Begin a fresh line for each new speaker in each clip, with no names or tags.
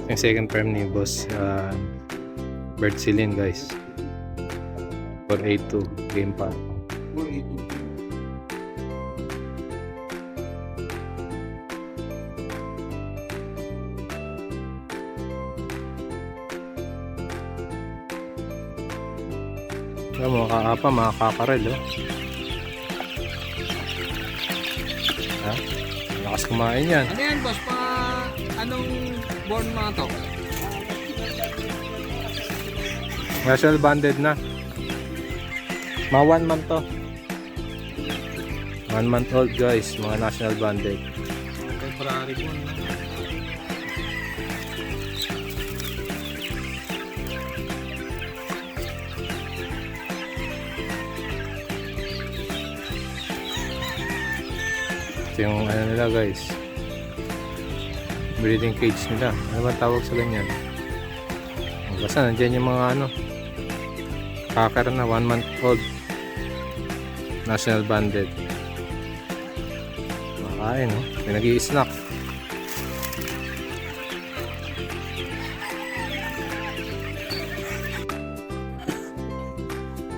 Yung second farm ni Boss Bert Silin guys. 482 game pa.
482.
Mga kaapa, mga kakarel ha? Lakas kumain yan.
Ano yan boss? Anong born mga to?
National banded na. Mga 1 month to. 1 month old guys, mga national banded.
February po.
Ito yung ano nila guys, breeding cage nila. Ano ba tawag sa ganyan? Basta nandiyan yung mga ano, kakar na 1 month old national banded. Makain pinag-i-snack.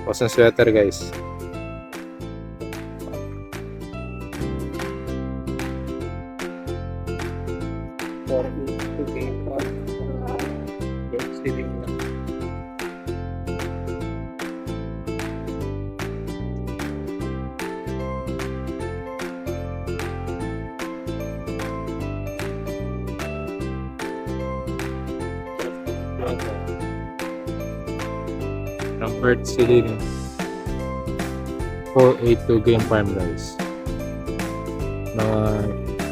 Boston sweater guys. Ng Bert Silin 482 game farm guys. Mga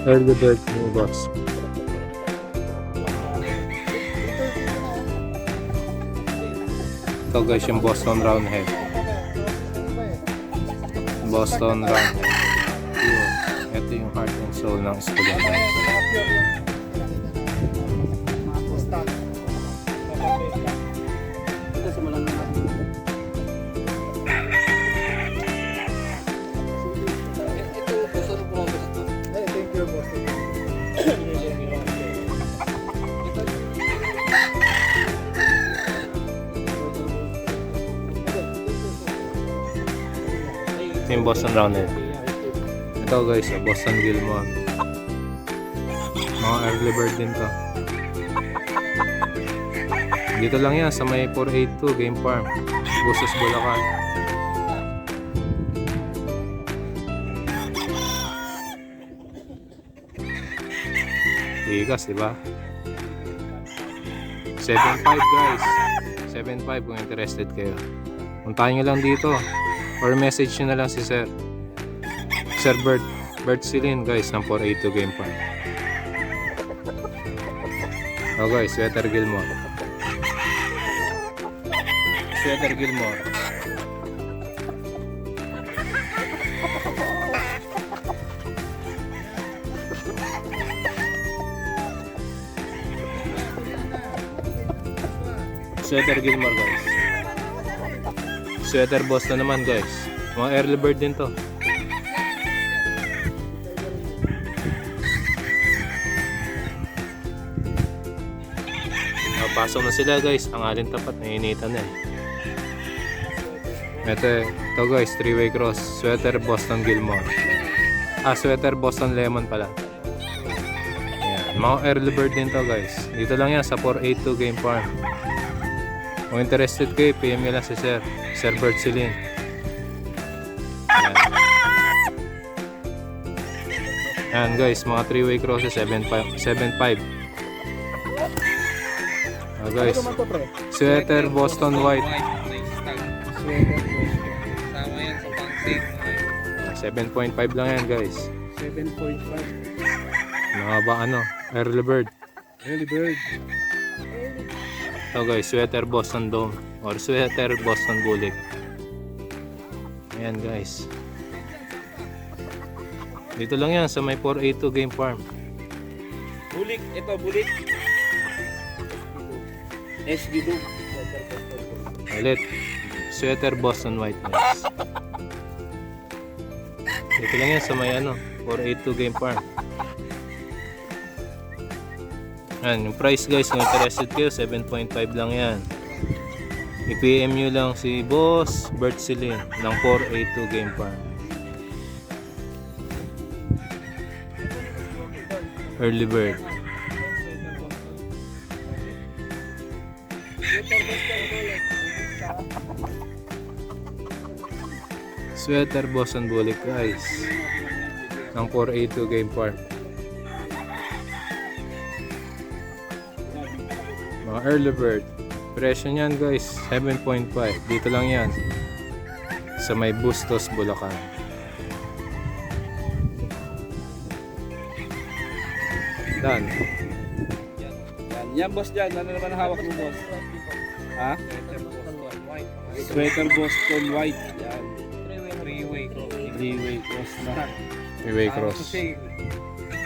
early bird ni Boss. Ito guys yung Boston Roundhead. Boston Roundhead. Ito yung heart and soul ng estudyante. Yung Boston Roundhead. Ito guys, Boston Gilmore. Mga early bird din to. Dito lang yan sa may 482 game farm, Busos, Bulacan. Tigas, diba? 7.5 guys. 7.5 kung interested kayo. Puntahan nyo lang dito or message nyo na lang si Sir Bert Silin guys ng 482 game farm. Guys, Sweater Gilmore. Sweater Gilmore. Sweater Gilmore guys. Sweater Boston naman guys. Mga early bird din to. Pasok na sila guys. Ang alin tapat, nainitan na Ito guys, 3-way cross. Sweater Boston Gilmore. Sweater Boston Lemon pala. Ayan. Mga early bird din to guys. Dito lang yan sa 482 game farm. Kung interested kayo, PM nyo lang si Sir Bert Silin. Ayan guys, mga 3-way crosses, 7.5. Guys, Sweater Boston White.
Sama yan sa pang-take.
7.5 lang yan guys.
7.5.
Mga ba early bird.
Early bird.
Ito guys, Sweater Boston Dome or Sweater Boston Bullet. Ayan guys. Dito lang yan sa may 482 game farm.
Bulik, ito bulik. SB2.
Ulit, Sweater Boston White guys. Dito lang yan sa may 482 game farm. Yan, yung price guys, kung interested kayo, 7.5 lang yan. I-PM nyo lang si Boss Bert Silin ng 482 Game Farm. Early bird. Sweater Boston Bullet guys ng 482 Game Farm. Mga early bird. Presyo niyan guys, 7.5. Dito lang yan. Sa may Bustos, Bulacan. Done.
Yan boss dyan. Ano naman hawak mo boss? Ha? Sweater Boston White. Yan. Three-way cross na.
Freeway cross.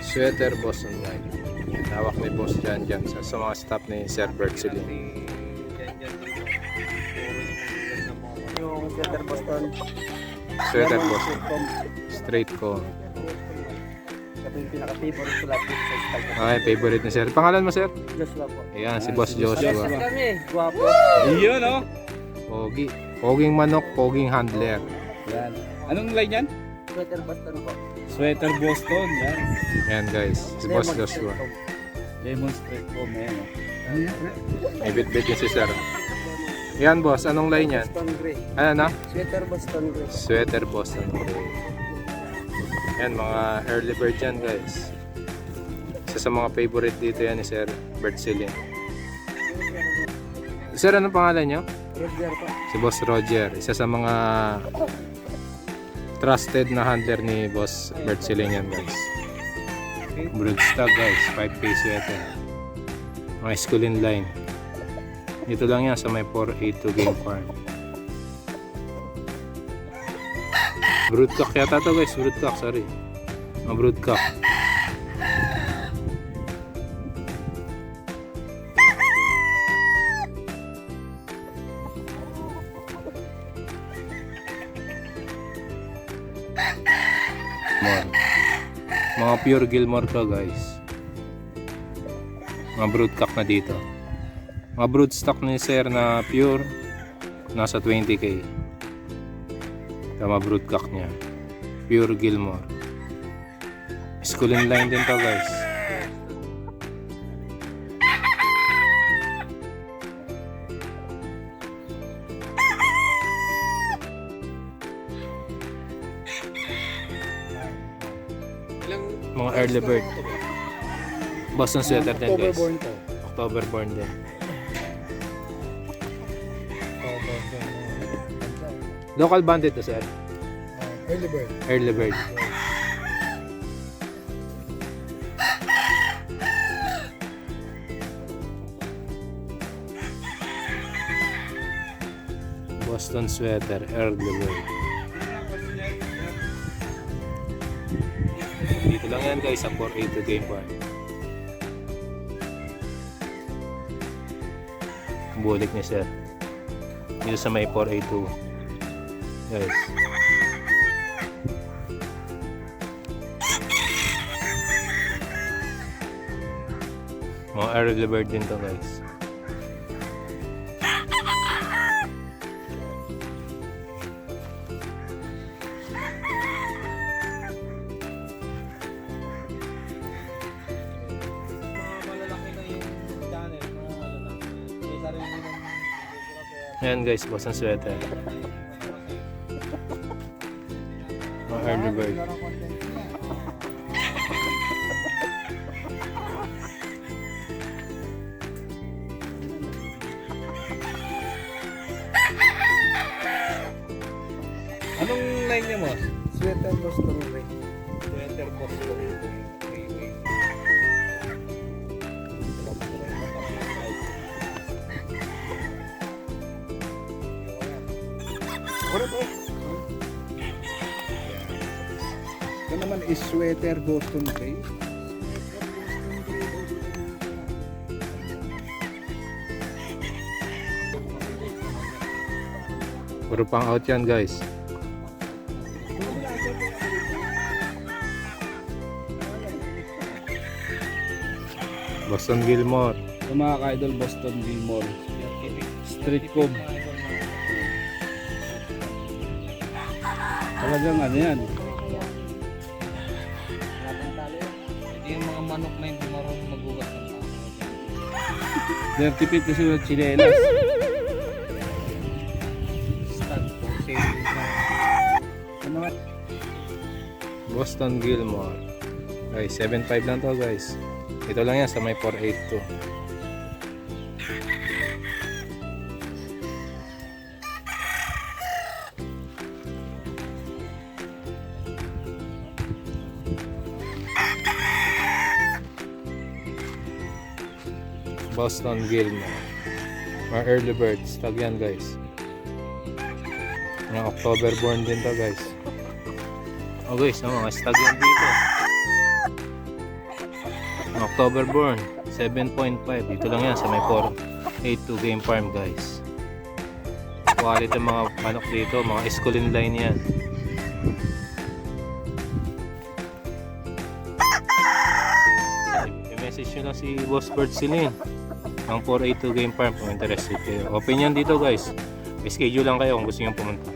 Sweater Boston White. Hawak ni Boss dyan sa mga staff ni Sir Bert Silin.
Yung Sweater Boston.
Sweater Boston. Straight ko.
Sabi yung pinaka-favorite ko lahat dito sa style.
Okay, favorite ni Sir. Pangalan mo Sir?
Joshua po.
Ayan, si Boss Joshua.
Kami. Guwapo.
Yun, oh.
Pogi. Poging manok, poging handler.
Yan. Anong line yan?
Sweater Boston po.
Sweater Boston. Yan.
Ayan guys, si Boss
Lemon
Joshua.
Straight Home.
Lemon Straight Home. Ayan, oh.
May bit-bit din si Sir. Ayan boss, anong line yan?
Boston Grey.
Ano na?
Sweater Boston Grey.
Sweater Boston Grey. Ayan, mga early bird yan guys. Isa sa mga favorite dito yan ni Sir Bert Silin. Sir, anong pangalan nyo?
Roger po.
Si Boss Roger. Isa sa mga trusted na handler ni Boss Bert Silin yan guys. Broodstock guys, 5K sweater. Mga schoolin line. Dito lang yan sa may 482 Game Farm. Broodcock yata to guys, broodcock, sorry. Mga broodcock. More. Mga pure Gilmore to guys. Mga broodcock na dito. Mga broodstock ni Sir na pure nasa 20k. Tama broodcock niya. Pure Gilmore. Schoolin line din to guys. Mga early bird. Boston sweater din guys. October born din. Local bandit to sir.
Early bird.
Early bird. Boston sweater, early bird. Dito lang yan guys sa 482 Game Farm. Bulik ni sir. Dito sa may 482. Guys. Mga early bird din to guys. Ayan guys, Boston sweater. Mga early bird.
Anong line niya mo?
Sweater Boston Grey.
Sweater Boston.
Ano po?
Ito naman is Sweater Boston Grey.
Puro pang out yan guys. Boston Gilmore.
Ito mga ka-idol, Boston Gilmore. Street Cob. Talagang ano yan.
Hindi yung mga manok na hindi marunong magugat ng tao.
Dirty Pit na sulat chinelas.
Stand for sale na.
Ano nga?
Boston Gilmore. Okay, 7.5 lang to guys. Ito lang yan sa may 482. Boston Gilmore. Mga early birds. Tag yan guys. Mga October born din to guys. Oh guys, mga stag yan dito. Mga October born. 7.5. Dito lang yan sa may 482 game farm guys. Quality mga manok dito. Mga Escolin line yan. I-message nyo lang si Boss Bert Silin ng 482 game farm kung interested kayo. Open yan dito guys. Schedule lang kayo kung gusto nyo pumunta.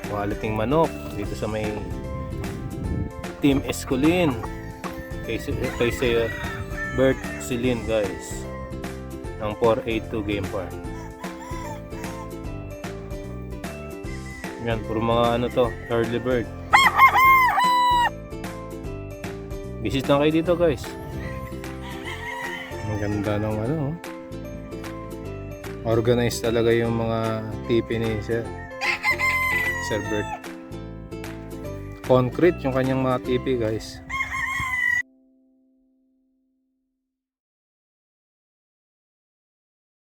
Quality manok dito sa may Team Escolin kay Bert Silin guys ng 482 game farm. Yan, puro mga ano to, early bird. Visit lang kayo dito guys. Ang ganda ng ano. Organized talaga yung mga tipi ni Sir Bert. Concrete yung kanyang mga tipi guys.